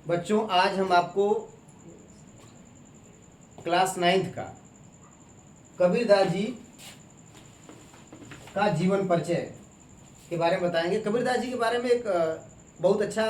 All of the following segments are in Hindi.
बच्चों, आज हम आपको क्लास 9th का कबीरदास जी का जीवन परिचय के बारे में बताएंगे। कबीरदास जी के बारे में एक बहुत अच्छा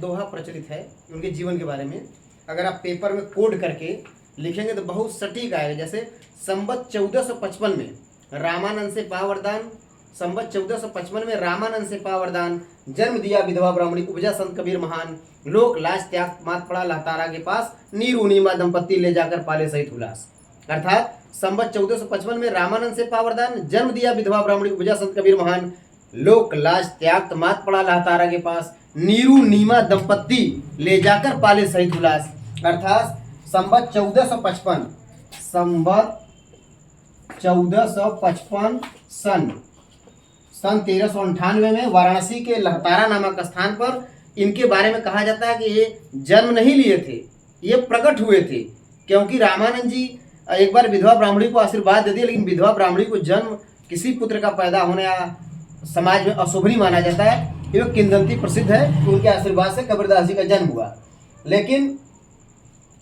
दोहा प्रचलित है उनके जीवन के बारे में। अगर आप पेपर में कोड करके लिखेंगे तो बहुत सटीक आएगा। जैसे संवत 1455 में रामानंद से पावरदान, संवत 1455 में रामानंद से पावरदान, जन्म दिया विधवा ब्राह्मणी, उपजा संत कबीर महान, लोक लाज त्याग मात पड़ा लहतारा के पास, नीरू नीमा दंपत्ति ले जाकर पाले सहित उल्लास। अर्थात संवत 1455 में रामानंद से पावरदान, जन्म दिया विधवा ब्राह्मणी, उपजा संत कबीर महान, लोक लाज त्याग मात पड़ा लहतारा के पास, नीरू नीमा दंपत्ति ले जाकर पाले सहित उल्लास। अर्थात संवत 1455 सन 1398 में वाराणसी के लहतारा नामक स्थान पर इनके बारे में कहा जाता है कि ये जन्म नहीं लिए थे, ये प्रकट हुए थे। क्योंकि रामानंद जी एक बार विधवा ब्राह्मणी को आशीर्वाद दे दिया, लेकिन विधवा ब्राह्मणी को जन्म किसी पुत्र का पैदा होने समाज में अशुभनी माना जाता है। ये किंवदंती प्रसिद्ध है, उनके आशीर्वाद से कबीरदास जी का जन्म हुआ। लेकिन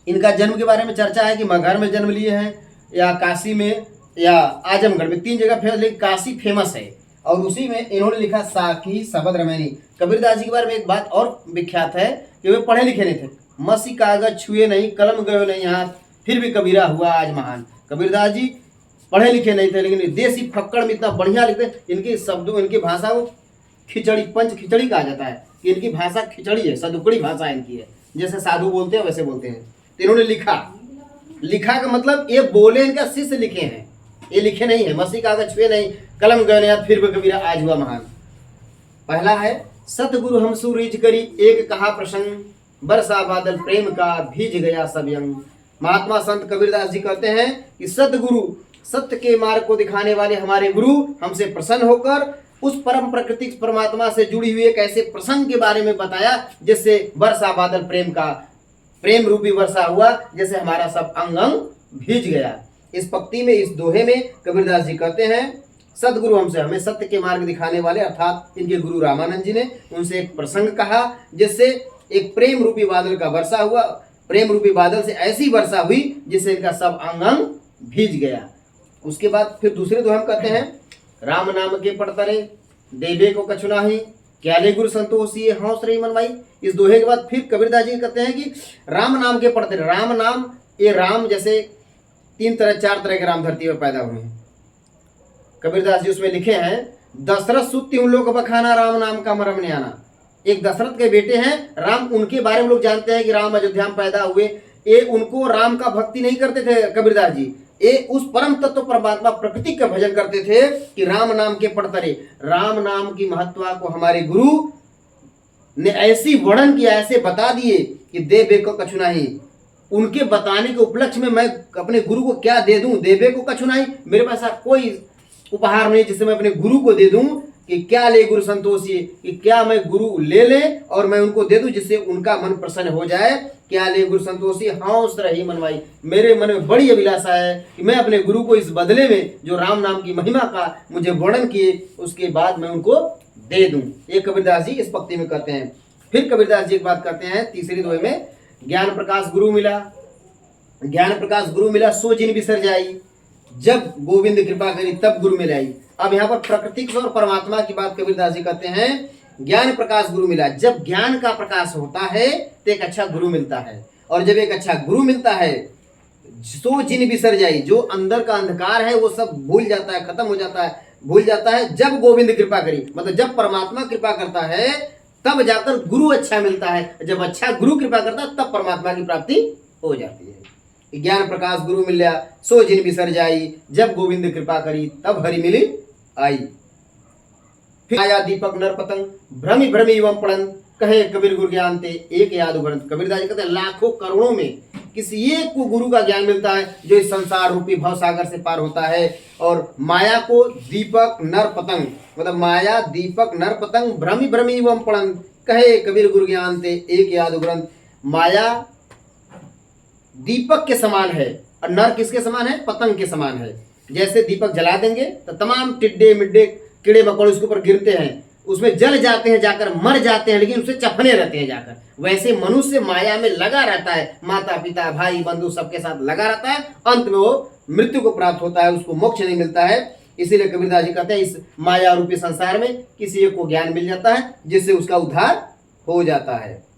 इनका जन्म के बारे में चर्चा है कि मगहर में जन्म लिए हैं या काशी में या आजमगढ़ में, 3 जगह फेमस, लेकिन काशी फेमस है। और उसी में इन्होंने लिखा साखी शबद रमैनी। कबीरदास जी के बारे में एक बात और विख्यात है कि वे पढ़े लिखे नहीं थे। मसी कागज छुए नहीं, कलम गयो नहीं हाथ, फिर भी कबीरा हुआ आज महान। कबीरदास जी पढ़े लिखे नहीं थे, लेकिन देसी फक्कड़ में इतना बढ़िया लिखते। इनके शब्दों, इनकी भाषा को खिचड़ी, पंच खिचड़ी कहा जाता है कि इनकी भाषा खिचड़ी है, सदुकड़ी भाषा इनकी है। जैसे साधु बोलते हैं वैसे बोलते हैं। तो इन्होंने लिखा का मतलब ये बोले, इनका शिष्य लिखे हैं, ये लिखे नहीं है। मसी कागज छुए नहीं, कलम गए नहीं, फिर भी कबीरा आज हुआ महान। पहला है सतगुरु हम सुरीज करी, एक कहा प्रसंग, बरसा बादल प्रेम का भीज गया सब यंग। महात्मा संत कबीरदास जी कहते हैं कि सतगुरु, सत्य के मार्ग को दिखाने वाले हमारे गुरु हमसे प्रसन्न होकर उस परम प्रकृति परमात्मा से जुड़ी हुई एक ऐसे प्रसंग के बारे में बताया जिससे वर्षा बादल प्रेम का, प्रेम रूपी वर्षा हुआ, जैसे हमारा सब अंग अंग भीज गया। इस पंक्ति में, इस दोहे में कबीरदास जी कहते हैं सदगुरु हमसे, हमें सत्य के मार्ग दिखाने वाले अर्थात इनके गुरु रामानंद जी ने उनसे एक प्रसंग कहा जिससे एक प्रेम रूपी बादल का वर्षा हुआ। प्रेम रूपी बादल से ऐसी वर्षा हुई जिससे इनका सब अंग अंग भीज गया। उसके बाद फिर दूसरे दोहे हम कहते हैं राम नाम के पड़तरे, देवे को कछु नाही, क्या ले गुरु संतोषी हौस रही मनवाई। इस दोहे के बाद फिर कबीरदास जी कहते हैं कि राम नाम के पड़तरे, राम नाम, ये राम जैसे 3 तरह 4 तरह के राम धरती पर पैदा हुए हैं। कबीरदास जी उसमें लिखे हैं दशरथ सुत्ति उन लोग बखाना, राम नाम का मरम ने आना। एक दशरथ के बेटे हैं राम, उनके बारे में लोग जानते हैं कि राम अयोध्या में पैदा हुए। ये उनको राम का भक्ति नहीं करते थे कबीरदास जी, ये उस परम तत्व परमात्मा प्रकृति का भजन करते थे कि राम नाम के पड़तरे। राम नाम की महत्ता को हमारे गुरु ने ऐसी वर्णन किया, ऐसे बता दिए कि देवे को कछु नहीं। उनके बताने के उपलक्ष्य में मैं अपने गुरु को क्या दे दूं, देवे को कछु नहीं, मेरे पास कोई उपहार नहीं जिससे मैं अपने गुरु को दे दूं कि क्या ले गुरु संतोषी, कि क्या मैं गुरु ले ले और मैं उनको दे दूं जिससे उनका मन प्रसन्न हो जाए। क्या ले गुरु संतोषी हौस रही मनवाई, मेरे मन में बड़ी अभिलाषा है कि मैं अपने गुरु को इस बदले में जो राम नाम की महिमा का मुझे वर्णन किए उसके बाद मैं उनको दे दूं। ये कबीरदास जी इस पंक्ति में कहते हैं। फिर कबीरदास जी एक बात कहते हैं तीसरी दोहे में, ज्ञान प्रकाश गुरु मिला, ज्ञान प्रकाश गुरु मिला सो जिन बिसर जाई, जब गोविंद कृपा करी तब गुरु मिलाई। अब यहाँ पर प्रकृति और परमात्मा की बात कबीरदास जी कहते हैं ज्ञान प्रकाश गुरु मिला। जब ज्ञान का प्रकाश होता है तो एक अच्छा गुरु मिलता है, और जब एक अच्छा गुरु मिलता है सो जिन बिसर जाई, जो अंदर का अंधकार है वो सब भूल जाता है, खत्म हो जाता है, भूल जाता है। जब गोविंद कृपा करी, मतलब जब परमात्मा कृपा करता है तब जाकर गुरु अच्छा मिलता है। जब अच्छा गुरु कृपा करता है तब परमात्मा की प्राप्ति हो जाती है। ज्ञान प्रकाश गुरु मिल्या सो जिन बिसर जाई, जब गोविंद कृपा करी तब हरि मिली आई। फिर आया दीपक नर पतंग, भ्रमि भ्रमि एवं पड़न, कहे कबीर गुरु ज्ञान ते एक याद उभरत। कबीरदास जी कहते हैं लाखों करोड़ों में किसी एक को गुरु का ज्ञान मिलता है जो इस संसार रूपी भव सागर से पार होता है। और माया को दीपक नर पतंग, मतलब माया दीपक नर पतंग, भ्रमि भ्रमि एवं पड़न, कहे कबीर गुरु ज्ञान ते एक याद उभरत। माया दीपक के समान है और नर किसके समान है, पतंग के समान है। जैसे दीपक जला देंगे तो तमाम टिड्डे मिड्डे कीड़े मकोड़े उसके ऊपर गिरते हैं, उसमें जल जाते हैं, जाकर मर जाते हैं, लेकिन उससे चफने रहते हैं जाकर। वैसे मनुष्य माया में लगा रहता है, माता पिता भाई बंधु सबके साथ लगा रहता है, अंत में वो मृत्यु को प्राप्त होता है, उसको मोक्ष नहीं मिलता है। इसीलिए कबीरदास जी कहते हैं इस माया रूपी संसार में किसी एक को ज्ञान मिल जाता है जिससे उसका उद्धार हो जाता है।